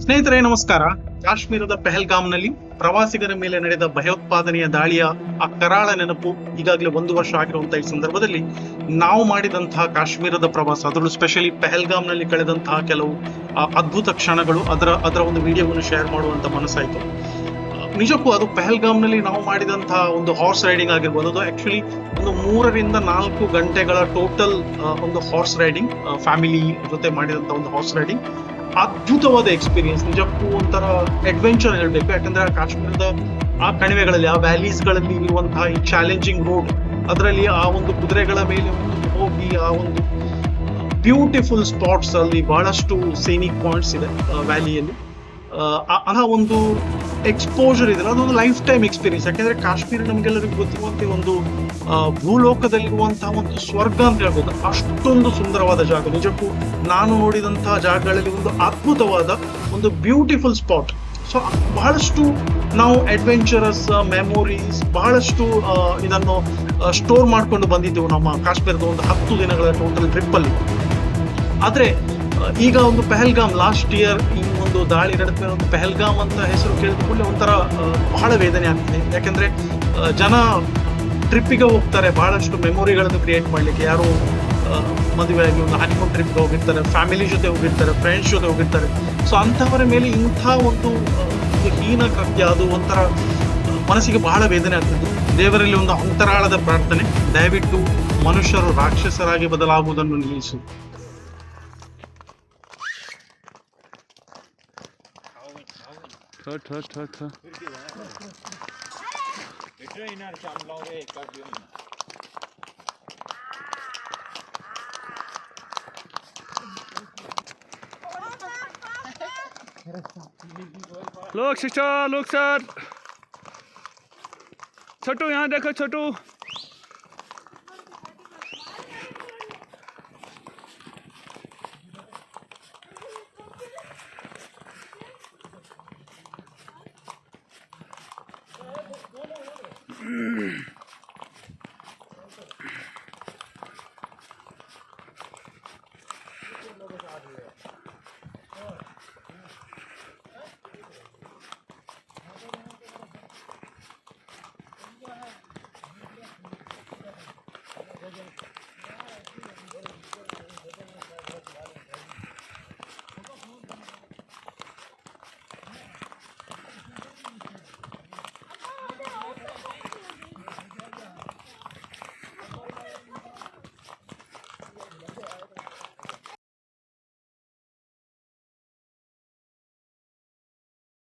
ಸ್ನೇಹಿತರೆ ನಮಸ್ಕಾರ. ಕಾಶ್ಮೀರದ ಪೆಹಲ್ಗಾಮ್ನಲ್ಲಿ ಪ್ರವಾಸಿಗರ ಮೇಲೆ ನಡೆದ ಭಯೋತ್ಪಾದನೆಯ ದಾಳಿಯ ಆ ಕರಾಳ ನೆನಪು ಈಗಾಗಲೇ 1 ವರ್ಷ ಆಗಿರುವಂತಹ ಈ ಸಂದರ್ಭದಲ್ಲಿ ನಾವು ಮಾಡಿದಂತಹ ಕಾಶ್ಮೀರದ ಪ್ರವಾಸ, ಅದರಲ್ಲೂ ಸ್ಪೆಷಲಿ ಪೆಹಲ್ಗಾಮ್ನಲ್ಲಿ ಕಳೆದಂತಹ ಕೆಲವು ಅದ್ಭುತ ಕ್ಷಣಗಳು, ಅದರ ಒಂದು ವಿಡಿಯೋವನ್ನು ಶೇರ್ ಮಾಡುವಂತ ಮನಸ್ಸಾಯ್ತು. ನಿಜಕ್ಕೂ ಅದು ಪೆಹಲ್ಗಾಮ್ನಲ್ಲಿ ನಾವು ಮಾಡಿದಂತಹ ಒಂದು ಹಾರ್ಸ್ ರೈಡಿಂಗ್ ಆಗಿರ್ಬೋದು. ಅದು ಆಕ್ಚುಲಿ ಒಂದು 3 ರಿಂದ 4 ಗಂಟೆಗಳ ಟೋಟಲ್ ಒಂದು ಹಾರ್ಸ್ ರೈಡಿಂಗ್, ಫ್ಯಾಮಿಲಿ ಜೊತೆ ಮಾಡಿದಂತ ಒಂದು ಹಾರ್ಸ್ ರೈಡಿಂಗ್. ಅದ್ಭುತವಾದ ಎಕ್ಸ್ಪೀರಿಯನ್ಸ್, ನಿಜಕ್ಕೂ ಒಂಥರ ಅಡ್ವೆಂಚರ್ ಹೇಳ್ಬೇಕು. ಯಾಕಂದ್ರೆ ಆ ಕಾಶ್ಮೀರದ ಆ ಕಣಿವೆಗಳಲ್ಲಿ, ಆ ವ್ಯಾಲೀಸ್ ಗಳಲ್ಲಿ ಇರುವಂತಹ ಈ ಚಾಲೆಂಜಿಂಗ್ ರೋಡ್, ಅದರಲ್ಲಿ ಆ ಒಂದು ಕುದುರೆಗಳ ಮೇಲೆ ಒಂದು ಹೋಗಿ ಆ ಒಂದು ಬ್ಯೂಟಿಫುಲ್ ಸ್ಪಾಟ್ಸ್, ಅಲ್ಲಿ ಬಹಳಷ್ಟು ಸೀನಿಕ್ ಪಾಯಿಂಟ್ಸ್ ಇದೆ ವ್ಯಾಲಿಯಲ್ಲಿ. ಆ ಒಂದು ಎಕ್ಸ್ಪೋಜರ್ ಇದೆಲ್ಲ, ಅದೊಂದು ಲೈಫ್ ಟೈಮ್ ಎಕ್ಸ್ಪೀರಿಯನ್ಸ್. ಯಾಕಂದ್ರೆ ಕಾಶ್ಮೀರ ನಮ್ಗೆಲ್ಲರಿಗೂ ಗೊತ್ತಿರುವಂತೆ ಒಂದು ಭೂಲೋಕದಲ್ಲಿರುವಂತಹ ಒಂದು ಸ್ವರ್ಗ ಅಂತ ಹೇಳ್ಬೋದು. ಅಷ್ಟೊಂದು ಸುಂದರವಾದ ಜಾಗ. ನಿಜಕ್ಕೂ ನಾನು ನೋಡಿದಂತಹ ಜಾಗಗಳಲ್ಲಿ ಒಂದು ಅದ್ಭುತವಾದ ಒಂದು ಬ್ಯೂಟಿಫುಲ್ ಸ್ಪಾಟ್. ಸೊ ಬಹಳಷ್ಟು ನಾವು ಅಡ್ವೆಂಚರಸ್ ಮೆಮೊರೀಸ್, ಬಹಳಷ್ಟು ಇದನ್ನು ಸ್ಟೋರ್ ಮಾಡ್ಕೊಂಡು ಬಂದಿದ್ದೆವು ನಮ್ಮ ಕಾಶ್ಮೀರದ ಒಂದು 10 ದಿನಗಳ ಟೋಟಲ್ ಟ್ರಿಪ್ ಅಲ್ಲಿ. ಆದ್ರೆ ಈಗ ಒಂದು ಪೆಹಲ್ಗಾಮ್ ಲಾಸ್ಟ್ ಇಯರ್ ಈ ಒಂದು ದಾಳಿ ನಡೆದ ಒಂದು ಪೆಹಲ್ಗಾಮ್ ಅಂತ ಹೆಸರು ಕೇಳಿದ ಕೂಡಲೇ ಒಂಥರ ಬಹಳ ವೇದನೆ ಆಗ್ತದೆ. ಯಾಕಂದ್ರೆ ಜನ ಟ್ರಿಪ್ಪಿಗೆ ಹೋಗ್ತಾರೆ ಬಹಳಷ್ಟು ಮೆಮೊರಿಗಳನ್ನು ಕ್ರಿಯೇಟ್ ಮಾಡ್ಲಿಕ್ಕೆ. ಯಾರು ಮದುವೆ ಆಗಿ ಒಂದು ಹನಿಮೂನ್ ಟ್ರಿಪ್ಗೆ ಹೋಗಿರ್ತಾರೆ, ಫ್ಯಾಮಿಲಿ ಜೊತೆ ಹೋಗಿರ್ತಾರೆ, ಫ್ರೆಂಡ್ಸ್ ಜೊತೆ ಹೋಗಿರ್ತಾರೆ. ಸೊ ಅಂಥವರ ಮೇಲೆ ಇಂಥ ಒಂದು ಹೀನ ಕೃತ್ಯ, ಅದು ಒಂಥರ ಮನಸ್ಸಿಗೆ ಬಹಳ ವೇದನೆ ಆಗ್ತದೆ. ದೇವರಲ್ಲಿ ಒಂದು ಅಂತರಾಳದ ಪ್ರಾರ್ಥನೆ, ದಯವಿಟ್ಟು ಮನುಷ್ಯರು ರಾಕ್ಷಸರಾಗಿ ಬದಲಾಗುವುದನ್ನು ನಿಲ್ಲಿಸು. लोग शिक्षा लोग सर, छोटू यहाँ देखो छोटू.